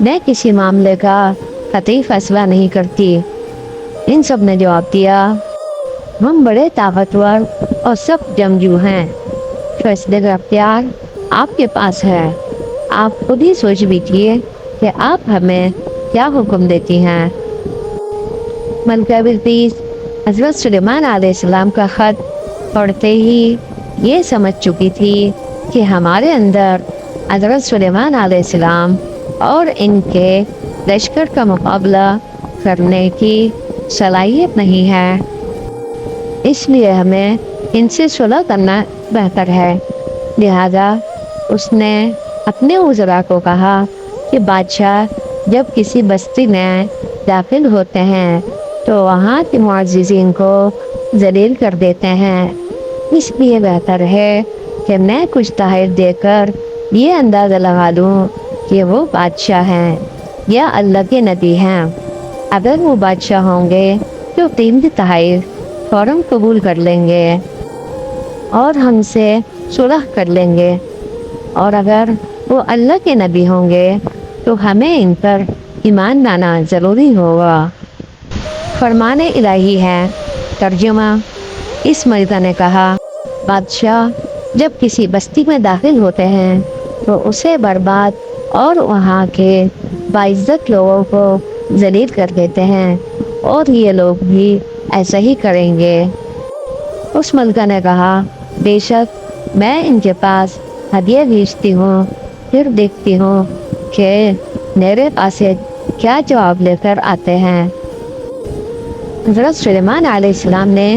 میں کسی معاملے کا قطعی فیصلہ نہیں کرتی۔ ان سب نے جواب دیا، ہم بڑے طاقتور اور سخت جنگجو ہیں، فیصلے کا اختیار آپ کے پاس ہے۔ آپ خود ہی سوچ لیجیے کہ آپ ہمیں کیا حکم دیتی ہیں۔ ملکہ بلقیس حضرت سلیمان علیہ السلام کا خط پڑھتے ہی یہ سمجھ چکی تھی کہ ہمارے اندر حضرت سلیمان علیہ السلام اور ان کے لشکر کا مقابلہ کرنے کی صلاحیت نہیں ہے، اس لیے ہمیں ان سے صلح کرنا بہتر ہے۔ لہذا اس نے اپنے وزراء کو کہا کہ بادشاہ جب کسی بستی میں داخل ہوتے ہیں تو وہاں کے معززین کو ذلیل کر دیتے ہیں، اس لیے بہتر ہے کہ میں کچھ تحائف دے کر یہ اندازہ لگا لوں کہ وہ بادشاہ ہیں یا اللہ کے نبی ہیں۔ اگر وہ بادشاہ ہوں گے تو قیمتی تحائف فوراً قبول کر لیں گے اور ہم سے صلح کر لیں گے، اور اگر وہ اللہ کے نبی ہوں گے تو ہمیں ان پر ایمان لانا ضروری ہوگا۔ فرمان الہی ہے۔ ترجمہ: اس ملکہ نے کہا، بادشاہ جب کسی بستی میں داخل ہوتے ہیں تو اسے برباد اور وہاں کے باعزت لوگوں کو ذلیل کر دیتے ہیں، اور یہ لوگ بھی ایسا ہی کریں گے۔ اس ملکہ نے کہا، بے شک میں ان کے پاس ہدیہ بھیجتی ہوں، پھر دیکھتی ہوں کہ میرے پاس کیا جواب لے کر آتے ہیں۔ حضرت سلیمان علیہ السلام نے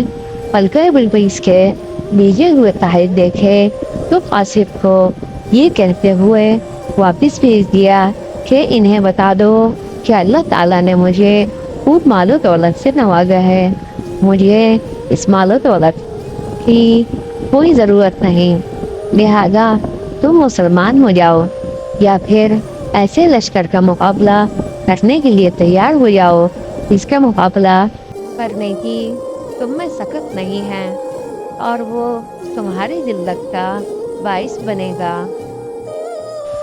ملکہ بلقیس کے بھیجے ہوئے تحائف دیکھے تو قاصد کو یہ کہتے ہوئے واپس بھیج دیا کہ انہیں بتا دو کہ اللہ تعالیٰ نے مجھے خوب مال و دولت سے نوازا ہے، مجھے اس مال و دولت کی کوئی ضرورت نہیں، لہذا تم مسلمان ہو جاؤ یا پھر ایسے لشکر کا مقابلہ کرنے کے لیے تیار ہو جاؤ جس کا مقابلہ کرنے کی تم میں سخت نہیں ہے اور وہ تمہاری ذلت کا باعث بنے گا۔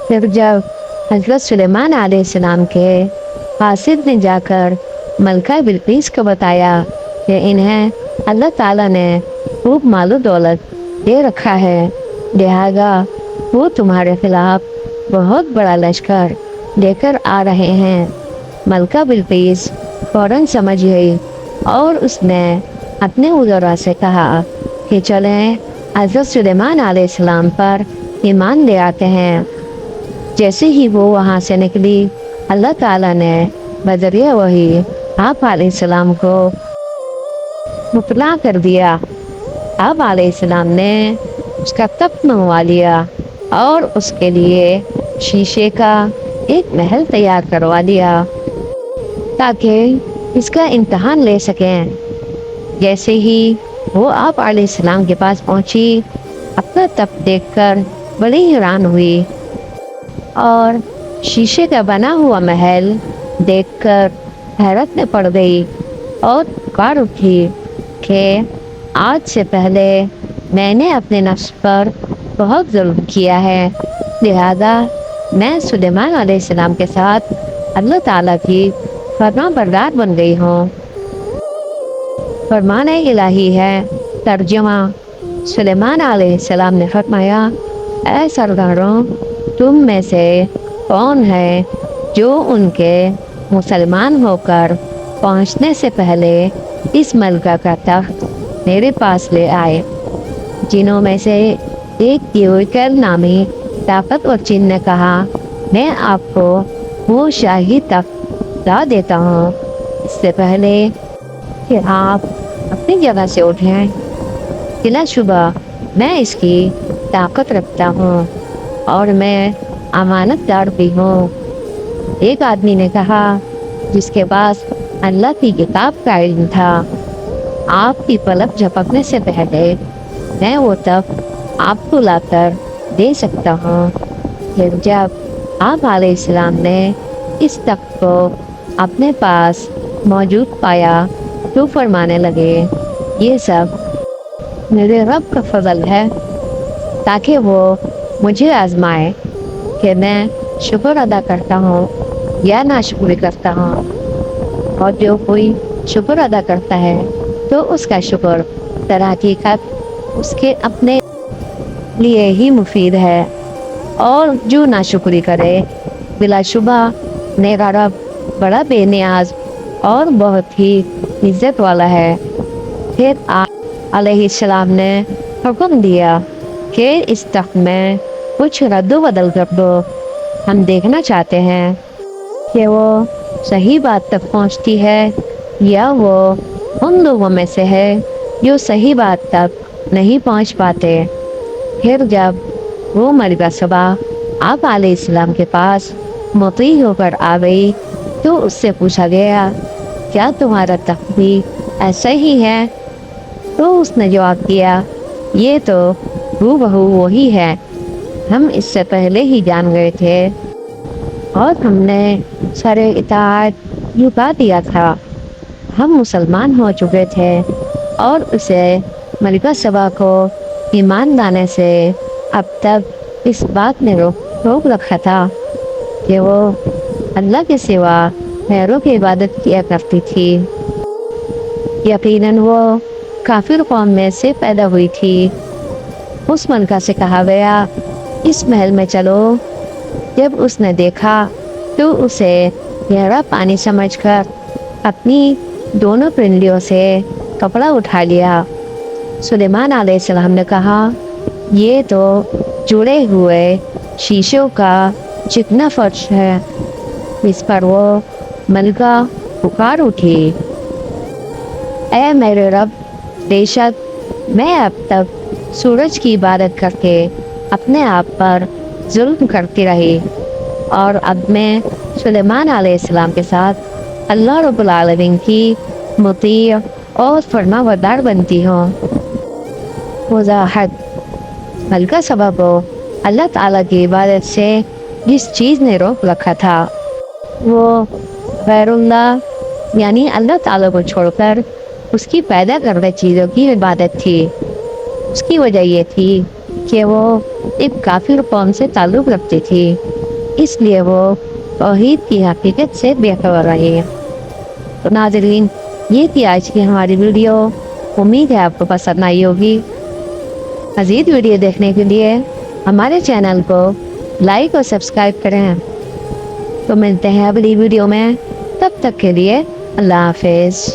پھر جب حضرت سلیمان علیہ السلام کے قاصد نے جا کر ملکہ بلقیس کو بتایا کہ انہیں اللہ تعالیٰ نے خوب مال و دولت دے رکھا ہے، لہذا وہ تمہارے خلاف بہت بڑا لشکر لے کر آ رہے ہیں، ملکہ بلقیس فوراً سمجھ گئی اور اس نے اپنے وزراء سے کہا کہ چلیں حضرت سلیمان علیہ السلام پر ایمان لے آتے ہیں۔ جیسے ہی وہ وہاں سے نکلی، اللہ تعالیٰ نے بذریعہ وحی آپ علیہ السلام کو مطلع کر دیا۔ آپ علیہ السلام نے اس کا تخت منگوا لیا اور اس کے لیے شیشے کا ایک محل تیار کروا دیا تاکہ اس کا امتحان لے سکیں۔ جیسے ہی وہ آپ علیہ السلام کے پاس پہنچی، اپنا تخت دیکھ کر بڑی حیران ہوئی اور شیشے کا بنا ہوا محل دیکھ کر حیرت میں پڑ گئی اور پکار اٹھی کہ آج سے پہلے میں نے اپنے نفس پر بہت ظلم کیا ہے، لہذا میں سلیمان علیہ السلام کے ساتھ اللہ تعالیٰ کی فرما بردار بن گئی ہوں۔ فرمان الہی ہے۔ ترجمہ: سلیمان علیہ السلام نے فرمایا، اے سرداروں، تم میں سے کون ہے جو ان کے مسلمان ہو کر پہنچنے سے پہلے اس ملکہ کا تخت میرے پاس لے آئے؟ جنوں میں سے ایک دیوکل نامی طاقتور جن نے کہا، میں آپ کو وہ شاہی تخت لا دیتا ہوں اس سے پہلے کہ آپ اپنی جگہ سے اٹھیں، بلا شبہ میں اس کی طاقت رکھتا ہوں اور میں امانت دار بھی ہوں۔ ایک آدمی نے کہا جس کے پاس اللہ کی کتاب کا علم تھا، آپ کی پلک جھپکنے سے پہلے میں وہ تخت آپ کو لا کر دے سکتا ہوں۔ پھر جب آپ علیہ السلام نے اس تخت کو اپنے پاس موجود پایا تو فرمانے لگے، یہ سب میرے رب کا فضل ہے تاکہ وہ مجھے آزمائے کہ میں شکر ادا کرتا ہوں یا ناشکری کرتا ہوں، اور جو کوئی شکر ادا کرتا ہے تو اس کا شکر در حقیقت اس کے اپنے لیے ہی مفید ہے، اور جو ناشکری کرے بلا شبہ میرا رب بڑا بے نیاز اور بہت ہی عزت والا ہے۔ پھر آپ علیہ السلام نے حکم دیا کہ اس تخت میں کچھ رد و بدل کر دو، ہم دیکھنا چاہتے ہیں کہ وہ صحیح بات تک پہنچتی ہے یا وہ ان لوگوں میں سے ہے جو صحیح بات تک نہیں پہنچ پاتے۔ پھر جب وہ ملکہ سبا آپ علیہ السلام کے پاس مطیع ہو کر آ گئی تو اس سے پوچھا گیا کیا تمہارا تخت بھی ایسا ہی ہے؟ تو اس نے جواب دیا یہ تو ہو بہو وہی ہے، ہم اس سے پہلے ہی جان گئے تھے اور ہم نے سر اطاعت جھکا دیا تھا، ہم مسلمان ہو چکے تھے۔ اور اسے ملکہ سبا کو ایمان لانے سے اب تک اس بات نے روک رکھا تھا کہ وہ اللہ کے سوا غیروں کی عبادت کیا کرتی تھی۔ یقیناً وہ کافر قوم میں سے پیدا ہوئی تھی۔ اس ملکہ سے کہا گیا اس محل میں چلو۔ جب اس نے دیکھا تو اسے گہرا پانی سمجھ کر اپنی دونوں پنڈلیوں سے کپڑا اٹھا لیا۔ سلیمان علیہ السلام نے کہا یہ تو جڑے ہوئے شیشوں کا چکنا فرش ہے۔ اس پر وہ ملکہ پکار اٹھی اے میرے رب، بے شک میں اب تک سورج کی عبادت کر کے اپنے آپ پر ظلم کرتی رہی، اور اب میں سلیمان علیہ السلام کے ساتھ اللہ رب العالمین کی مطیع اور فرما بردار بنتی ہوں۔ وضاحت: ملکہ سبا کو اللہ تعالیٰ کی عبادت سے جس چیز نے روک رکھا تھا وہ غیر اللہ یعنی اللہ تعالیٰ کو چھوڑ کر اس کی پیدا کردہ چیزوں کی عبادت تھی۔ اس کی وجہ یہ تھی کہ وہ ایک کافر قوم سے تعلق رکھتی تھی، اس لیے وہ توحید کی حقیقت سے بے خبر رہی۔ تو ناظرین، یہ تھی آج کی ہماری ویڈیو، امید ہے آپ کو پسند آئی ہوگی۔ مزید ویڈیو دیکھنے کے لیے ہمارے چینل کو لائک اور سبسکرائب کریں۔ تو ملتے ہیں اگلی ویڈیو میں، تب تک کے لیے اللہ حافظ۔